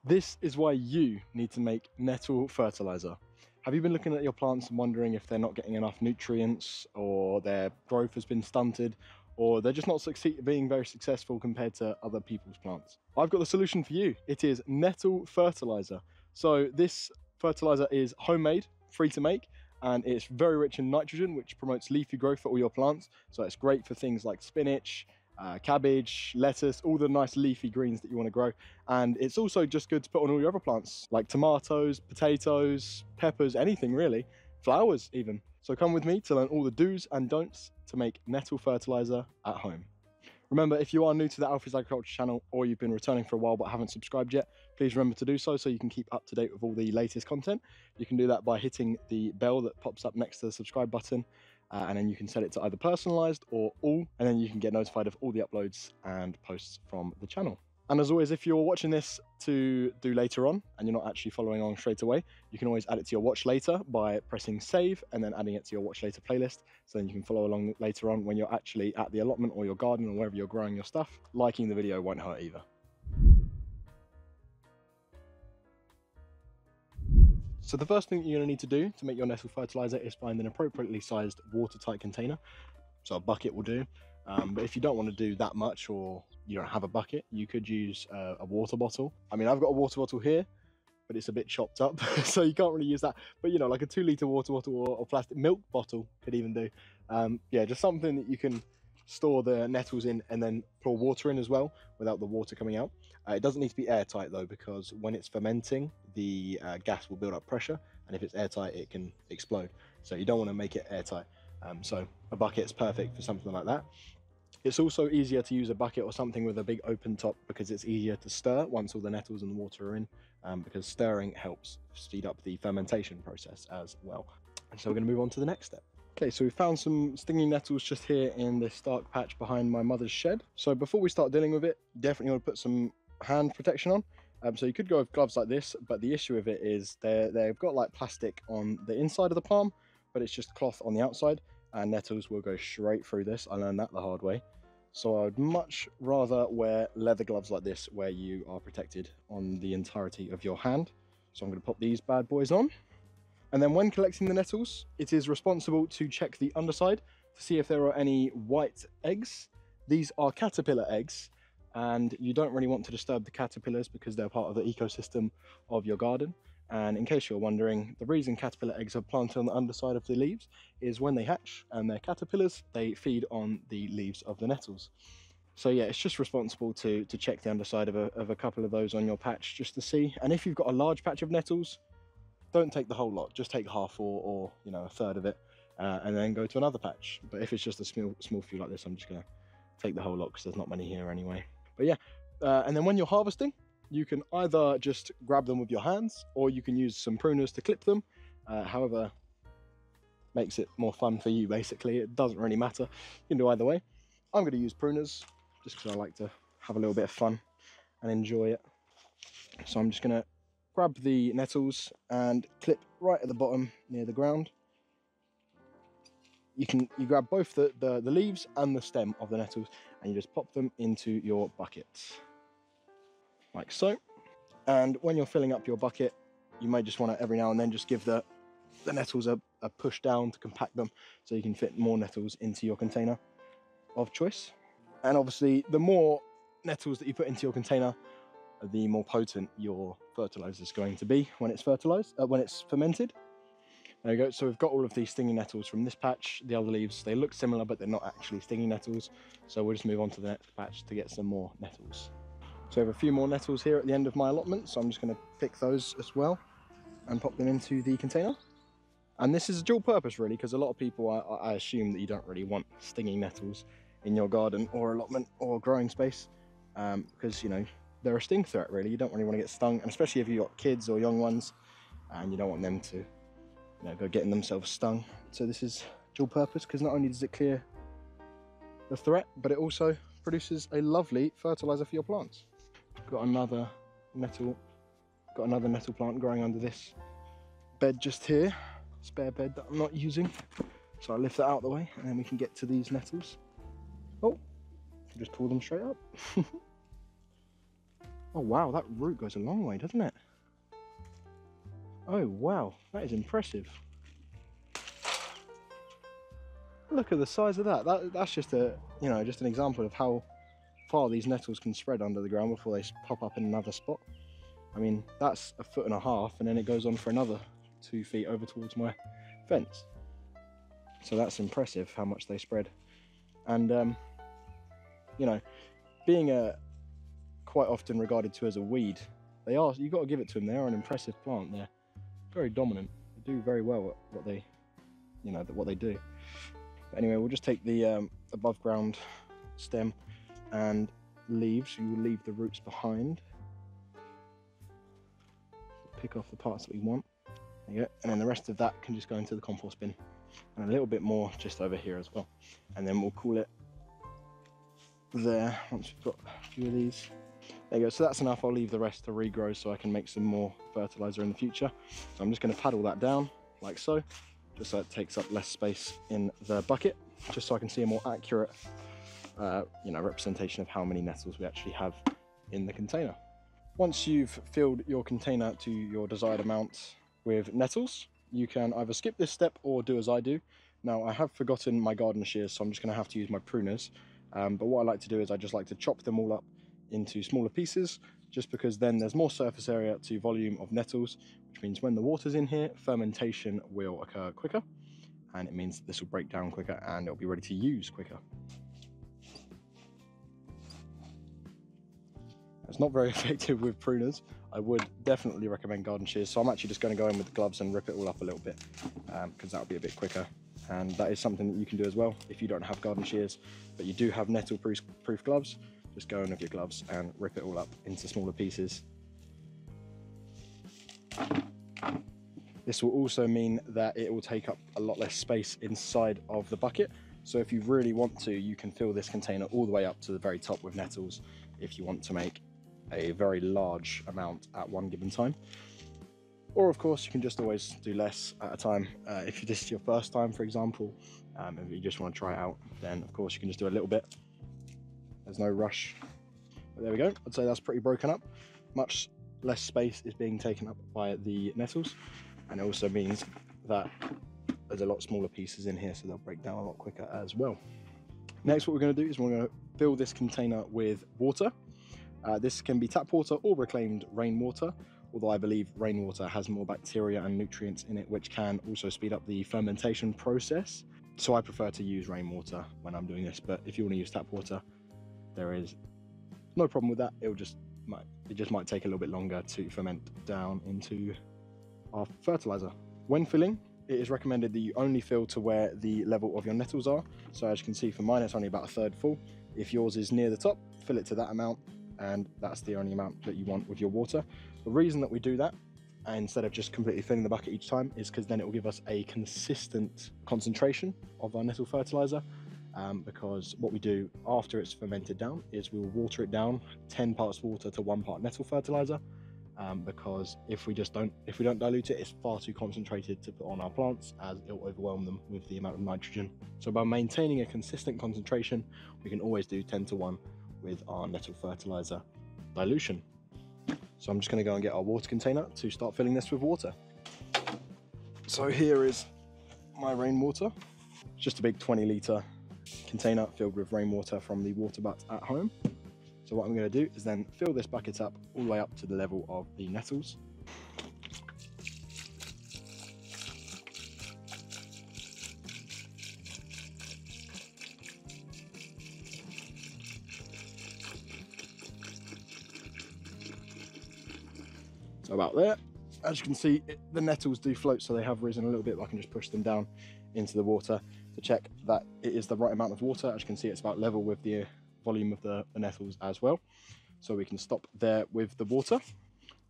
This is why you need to make nettle fertilizer. Have you been looking at your plants and wondering if they're not getting enough nutrients, or their growth has been stunted, or they're just not being very successful compared to other people's plants? I've got the solution for you. It is nettle fertilizer. So this fertilizer is homemade, free to make, and it's very rich in nitrogen, which promotes leafy growth for all your plants. So it's great for things like spinach, cabbage, lettuce, all the nice leafy greens that you want to grow. And it's also just good to put on all your other plants like tomatoes, potatoes, peppers, anything really, flowers even. So come with me to learn all the do's and don'ts to make nettle fertilizer at home. Remember, if you are new to the Alfie's Agriculture channel, or you've been returning for a while but haven't subscribed yet, please remember to do so you can keep up to date with all the latest content. You can do that by hitting the bell that pops up next to the subscribe button, and then you can set it to either personalized or all, and then you can get notified of all the uploads and posts from the channel. And as always, if you're watching this to do later on and you're not actually following along straight away, you can always add it to your watch later by pressing save and then adding it to your watch later playlist. So then you can follow along later on when you're actually at the allotment or your garden or wherever you're growing your stuff. Liking the video won't hurt either. So the first thing that you're going to need to do to make your nettle fertilizer is find an appropriately sized watertight container. So a bucket will do. But if you don't want to do that much, or you don't have a bucket, you could use a water bottle. I mean, I've got a water bottle here, but it's a bit chopped up, so you can't really use that. But you know, like a 2-litre water bottle or plastic milk bottle could even do. Yeah, just something that you can store the nettles in and then pour water in as well without the water coming out. It doesn't need to be airtight though, because when it's fermenting, the gas will build up pressure, and if it's airtight, it can explode. So you don't want to make it airtight. So a bucket's perfect for something like that. It's also easier to use a bucket or something with a big open top, because it's easier to stir once all the nettles and the water are in, because stirring helps speed up the fermentation process as well. And so we're going to move on to the next step. Okay, so we found some stinging nettles just here in this dark patch behind my mother's shed. So before we start dealing with it, you definitely want to put some hand protection on. So you could go with gloves like this, but the issue with it is they've got like plastic on the inside of the palm, but it's just cloth on the outside, and nettles will go straight through this. I learned that the hard way. So I would much rather wear leather gloves like this, where you are protected on the entirety of your hand. So I'm going to pop these bad boys on. And then when collecting the nettles, it is responsible to check the underside to see if there are any white eggs. These are caterpillar eggs, and you don't really want to disturb the caterpillars because they're part of the ecosystem of your garden. And in case you're wondering, the reason caterpillar eggs are planted on the underside of the leaves is when they hatch and they're caterpillars, they feed on the leaves of the nettles. So yeah, it's just responsible to check the underside of a couple of those on your patch just to see. And if you've got a large patch of nettles, don't take the whole lot, just take half or you know, a third of it, and then go to another patch. But if it's just a small few like this, I'm just gonna take the whole lot because there's not many here anyway. But yeah, and then when you're harvesting, you can either just grab them with your hands, or you can use some pruners to clip them. However makes it more fun for you, basically. It doesn't really matter. You can do either way. I'm going to use pruners just because I like to have a little bit of fun and enjoy it. So I'm just going to grab the nettles and clip right at the bottom near the ground. You grab both the leaves and the stem of the nettles, and you just pop them into your buckets. Like so. And when you're filling up your bucket, you may just want to every now and then just give the nettles a push down to compact them, so you can fit more nettles into your container of choice. And obviously, the more nettles that you put into your container, the more potent your fertilizer is going to be when it's fermented. There we go. So we've got all of these stinging nettles from this patch. The other leaves, they look similar, but they're not actually stinging nettles. So we'll just move on to the next patch to get some more nettles. So I have a few more nettles here at the end of my allotment, so I'm just going to pick those as well and pop them into the container. And this is a dual purpose really, because a lot of people, I assume that you don't really want stinging nettles in your garden or allotment or growing space, because, you know, they're a sting threat really. You don't really want to get stung, and especially if you've got kids or young ones, and you don't want them to, you know, go getting themselves stung. So this is dual purpose, because not only does it clear the threat, but it also produces a lovely fertilizer for your plants. Got another nettle plant growing under this bed just here, spare bed that I'm not using. So I'll lift that out of the way, and then we can get to these nettles. Oh, just pull them straight up. Oh wow, that root goes a long way, doesn't it? Oh wow, that is impressive. Look at the size of that. That's just just an example of how far these nettles can spread under the ground before they pop up in another spot. I mean, that's 1.5 foot, and then it goes on for another 2 feet over towards my fence. So that's impressive how much they spread. And being quite often regarded to as a weed, you've got to give it to them. They are an impressive plant. They're very dominant. They do very well at what they do. But anyway, we'll just take the above ground stem and leaves. You will leave the roots behind. Pick off the parts that we want. There you go. And then the rest of that can just go into the compost bin. And a little bit more just over here as well. And then we'll call it there once we've got a few of these. There you go. So that's enough. I'll leave the rest to regrow so I can make some more fertilizer in the future. So I'm just going to paddle that down like so, just so it takes up less space in the bucket, just so I can see a more accurate representation of how many nettles we actually have in the container. Once you've filled your container to your desired amount with nettles, you can either skip this step or do as I do. Now, I have forgotten my garden shears, so I'm just going to have to use my pruners. But what I like to do is I just like to chop them all up into smaller pieces, just because then there's more surface area to volume of nettles, which means when the water's in here, fermentation will occur quicker, and it means this will break down quicker and it'll be ready to use quicker. It's not very effective with pruners. I would definitely recommend garden shears, so I'm actually just going to go in with the gloves and rip it all up a little bit, because that'll be a bit quicker. And that is something that you can do as well if you don't have garden shears, but you do have nettle proof gloves. Just go in with your gloves and rip it all up into smaller pieces. This will also mean that it will take up a lot less space inside of the bucket. So if you really want to, you can fill this container all the way up to the very top with nettles if you want to make a very large amount at one given time. Or of course, you can just always do less at a time. If this is your first time, for example, if you just want to try it out, then of course you can just do a little bit. There's no rush. But there we go. I'd say that's pretty broken up. Much less space is being taken up by the nettles. And it also means that there's a lot smaller pieces in here, so they'll break down a lot quicker as well. Next, what we're going to do is we're going to fill this container with water. This can be tap water or reclaimed rainwater, although I believe rainwater has more bacteria and nutrients in it, which can also speed up the fermentation process. So I prefer to use rainwater when I'm doing this, but if you want to use tap water, there is no problem with that. It just might take a little bit longer to ferment down into our fertilizer. When filling, it is recommended that you only fill to where the level of your nettles are. So as you can see, for mine, it's only about 1/3 full. If yours is near the top, fill it to that amount, and that's the only amount that you want with your water. The reason that we do that, instead of just completely filling the bucket each time, is because then it will give us a consistent concentration of our nettle fertilizer. Because what we do after it's fermented down is we'll water it down 10 parts water to 1 part nettle fertilizer. Because if we don't dilute it, it's far too concentrated to put on our plants, as it will overwhelm them with the amount of nitrogen. So by maintaining a consistent concentration, we can always do 10:1 with our nettle fertilizer dilution. So I'm just going to go and get our water container to start filling this with water. So here is my rainwater. It's just a big 20-litre container filled with rainwater from the water butt at home. So what I'm going to do is then fill this bucket up all the way up to the level of the nettles. So about there. As you can see, the nettles do float, so they have risen a little bit. I can just push them down into the water to check that it is the right amount of water. As you can see, it's about level with the volume of the nettles as well. So we can stop there with the water.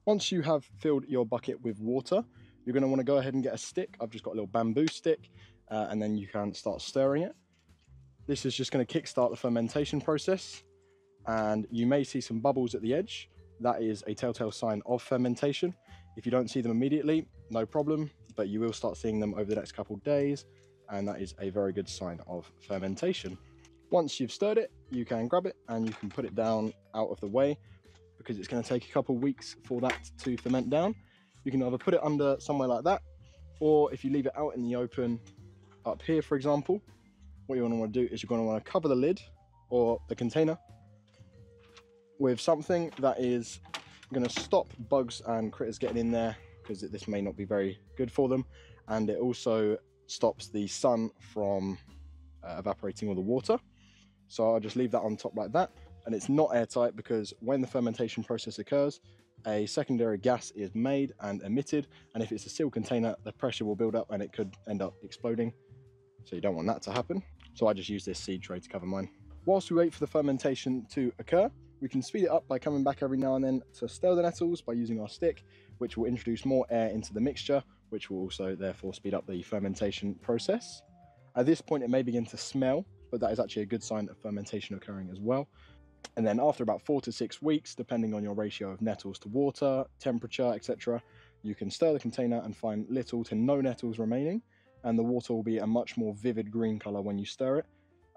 Once you have filled your bucket with water, you're going to want to go ahead and get a stick. I've just got a little bamboo stick, and then you can start stirring it. This is just going to kickstart the fermentation process, and you may see some bubbles at the edge. That is a telltale sign of fermentation. If you don't see them immediately, no problem, but you will start seeing them over the next couple of days, and that is a very good sign of fermentation. Once you've stirred it, you can grab it and you can put it down out of the way. because it's going to take a couple of weeks for that to ferment down. You can either put it under somewhere like that, or if you leave it out in the open up here, for example, what you're going to want to do is you're going to want to cover the lid or the container with something that is going to stop bugs and critters getting in there, because this may not be very good for them, and it also stops the sun from evaporating all the water. So I'll just leave that on top like that, and it's not airtight because when the fermentation process occurs, a secondary gas is made and emitted, and if it's a sealed container, the pressure will build up and it could end up exploding, so you don't want that to happen. So I just use this seed tray to cover mine. Whilst we wait for the fermentation to occur, we can speed it up by coming back every now and then to stir the nettles by using our stick, which will introduce more air into the mixture, which will also therefore speed up the fermentation process. At this point it may begin to smell, but that is actually a good sign of fermentation occurring as well. And then after about 4 to 6 weeks, depending on your ratio of nettles to water, temperature, etc., you can stir the container and find little to no nettles remaining, and the water will be a much more vivid green colour when you stir it.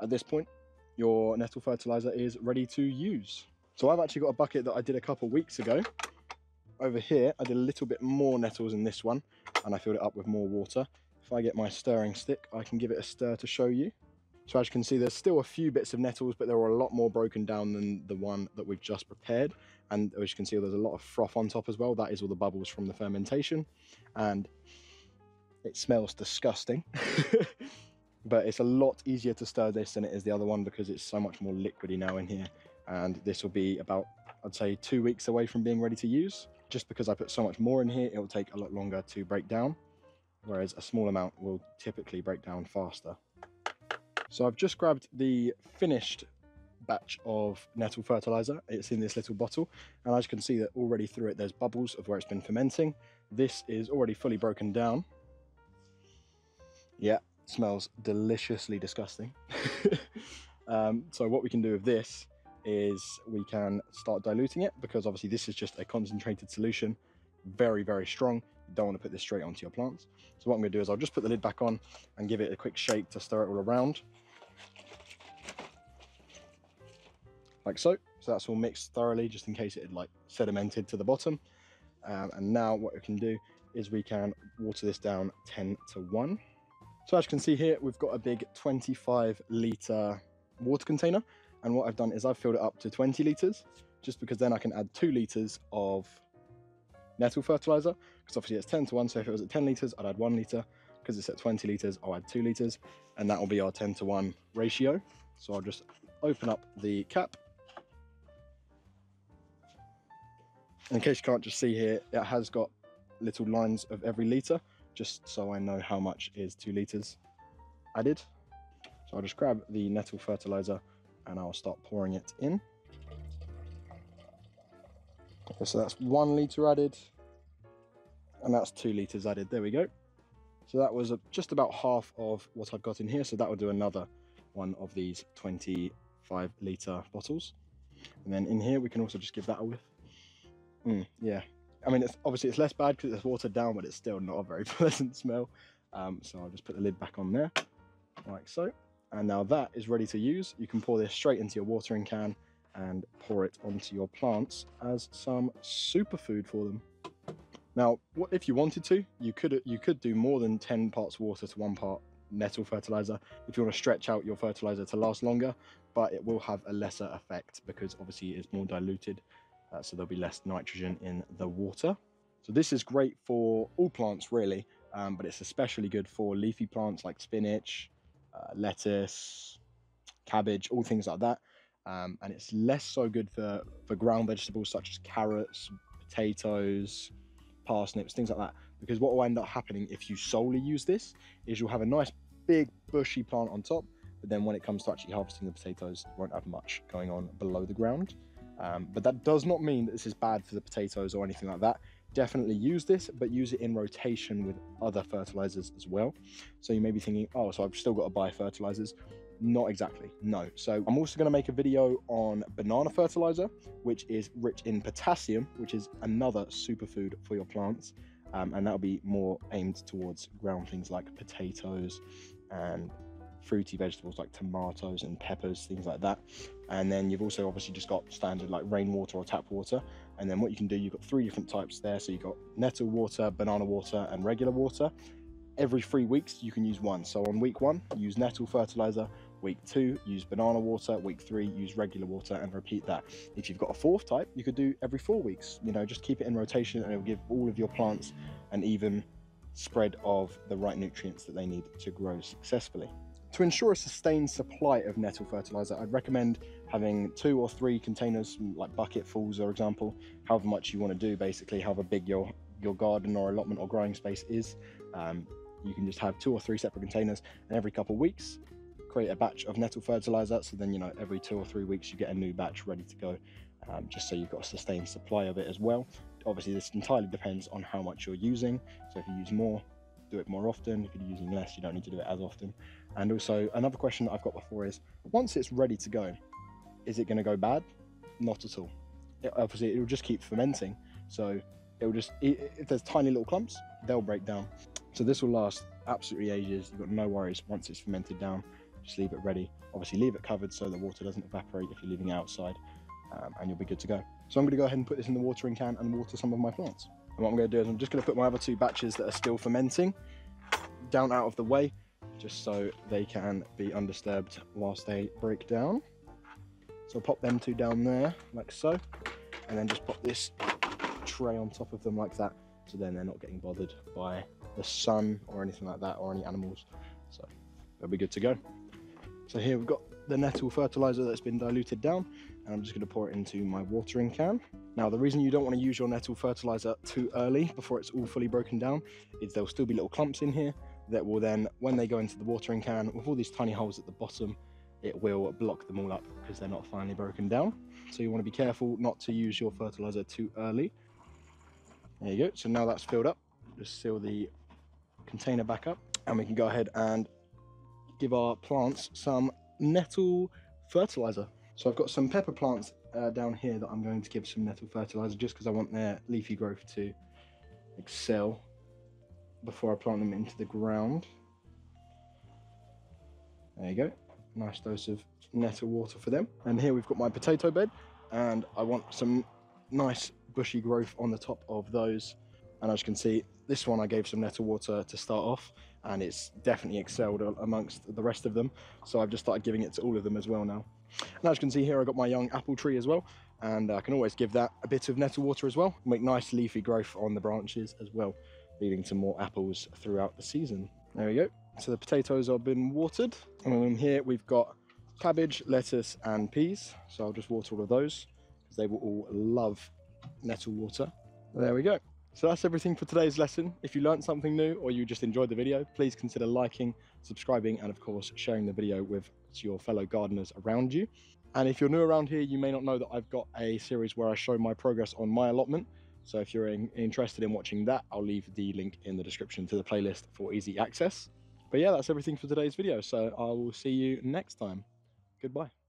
At this point, your nettle fertilizer is ready to use. So I've actually got a bucket that I did a couple weeks ago. Over here, I did a little bit more nettles in this one, and I filled it up with more water. If I get my stirring stick, I can give it a stir to show you. So as you can see, there's still a few bits of nettles, but there are a lot more broken down than the one that we've just prepared. And as you can see, there's a lot of froth on top as well. That is all the bubbles from the fermentation. And it smells disgusting. But it's a lot easier to stir this than it is the other one because it's so much more liquidy now in here. And this will be about, I'd say, 2 weeks away from being ready to use. Just because I put so much more in here, it will take a lot longer to break down, whereas a small amount will typically break down faster. So I've just grabbed the finished batch of nettle fertilizer. It's in this little bottle, and as you can see that already through it there's bubbles of where it's been fermenting. This is already fully broken down. Yeah, it smells deliciously disgusting. So what we can do with this is we can start diluting it, because obviously this is just a concentrated solution, very, very strong. You don't want to put this straight onto your plants. So what I'm going to do is I'll just put the lid back on and give it a quick shake to stir it all around. Like so. So that's all mixed thoroughly, just in case it had like sedimented to the bottom. And now what we can do is we can water this down 10 to 1. So as you can see here, we've got a big 25-litre water container. And what I've done is I've filled it up to 20 litres, just because then I can add 2 litres of nettle fertilizer, because obviously it's 10 to 1. So if it was at 10 litres, I'd add 1 litre. Because it's at 20 litres, I'll add 2 litres, and that will be our 10 to 1 ratio. So I'll just open up the cap. In case you can't just see here, it has got little lines of every litre, just so I know how much is 2 litres added. So I'll just grab the nettle fertilizer and I'll start pouring it in. Okay, so that's 1 litre added, and that's 2 litres added. There we go. So that was just about half of what I've got in here. So that will do another one of these 25-litre bottles. And then in here, we can also just give that a whiff. Yeah, I mean, obviously it's less bad because it's watered down, but it's still not a very pleasant smell. So I'll just put the lid back on there, like so. And now that is ready to use. You can pour this straight into your watering can and pour it onto your plants as some superfood for them. Now, if you wanted to, you could do more than 10 parts water to 1 part nettle fertilizer if you want to stretch out your fertilizer to last longer, but it will have a lesser effect because obviously it's more diluted, so there'll be less nitrogen in the water. So this is great for all plants really, but it's especially good for leafy plants like spinach, lettuce, cabbage, all things like that. And it's less so good for ground vegetables such as carrots, potatoes, parsnips, things like that, because what will end up happening if you solely use this is you'll have a nice big bushy plant on top, but then when it comes to actually harvesting the potatoes, it won't have much going on below the ground. But that does not mean that this is bad for the potatoes or anything like that. Definitely use this, but use it in rotation with other fertilizers as well. So you may be thinking, oh, so I've still got to buy fertilizers. Not exactly, no. So I'm also going to make a video on banana fertilizer, which is rich in potassium, which is another superfood for your plants. And that'll be more aimed towards ground things like potatoes and fruity vegetables like tomatoes and peppers, things like that. And then you've also obviously just got standard like rainwater or tap water. And then what you can do, you've got 3 different types there. So you've got nettle water, banana water, and regular water. Every 3 weeks you can use one. So on week 1, use nettle fertilizer. Week 2, use banana water. Week 3, use regular water, and repeat that. If you've got a 4th type, you could do every 4 weeks. You know, just keep it in rotation, and it'll give all of your plants an even spread of the right nutrients that they need to grow successfully. To ensure a sustained supply of nettle fertilizer, I'd recommend having 2 or 3 containers, like bucketfuls, for example, however much you want to do, basically, however big your garden or allotment or growing space is. You can just have 2 or 3 separate containers, and every couple of weeks, create a batch of nettle fertilizer. So then, you know, every 2 or 3 weeks, you get a new batch ready to go, just so you've got a sustained supply of it as well. Obviously, this entirely depends on how much you're using. So if you use more, do it more often. If you're using less, you don't need to do it as often. And also, another question that I've got before is, once it's ready to go, is it going to go bad? Not at all. Obviously, it will just keep fermenting. So it will just, if there's tiny little clumps, they'll break down. So this will last absolutely ages. You've got no worries once it's fermented down. Just leave it ready. Obviously, leave it covered so the water doesn't evaporate if you're leaving it outside, and you'll be good to go. So I'm going to go ahead and put this in the watering can and water some of my plants. And what I'm going to do is I'm just going to put my other 2 batches that are still fermenting down out of the way, just so they can be undisturbed whilst they break down. So I'll pop them 2 down there, like so, and then just pop this tray on top of them like that, so then they're not getting bothered by the sun or anything like that, or any animals. So they'll be good to go. So here we've got the nettle fertilizer that's been diluted down, and I'm just going to pour it into my watering can. Now, the reason you don't want to use your nettle fertilizer too early, before it's all fully broken down, is there'll still be little clumps in here that will then, when they go into the watering can, with all these tiny holes at the bottom, it will block them all up because they're not finally broken down. So you want to be careful not to use your fertilizer too early. There you go. So now that's filled up, just seal the container back up, and we can go ahead and give our plants some nettle fertilizer. So I've got some pepper plants down here that I'm going to give some nettle fertilizer, just because I want their leafy growth to excel before I plant them into the ground. There you go. Nice dose of nettle water for them. And here we've got my potato bed, and I want some nice bushy growth on the top of those. And as you can see, this one I gave some nettle water to start off, and it's definitely excelled amongst the rest of them. So I've just started giving it to all of them as well now. And as you can see here, I've got my young apple tree as well, and I can always give that a bit of nettle water as well. Make nice leafy growth on the branches as well, leading to more apples throughout the season. There we go. So the potatoes have been watered, and in here we've got cabbage, lettuce, and peas. So I'll just water all of those because they will all love nettle water. There we go. So that's everything for today's lesson. If you learned something new or you just enjoyed the video, please consider liking, subscribing, and of course sharing the video with your fellow gardeners around you. And if you're new around here, you may not know that I've got a series where I show my progress on my allotment. So if you're interested in watching that, I'll leave the link in the description to the playlist for easy access. But yeah, that's everything for today's video. So I will see you next time. Goodbye.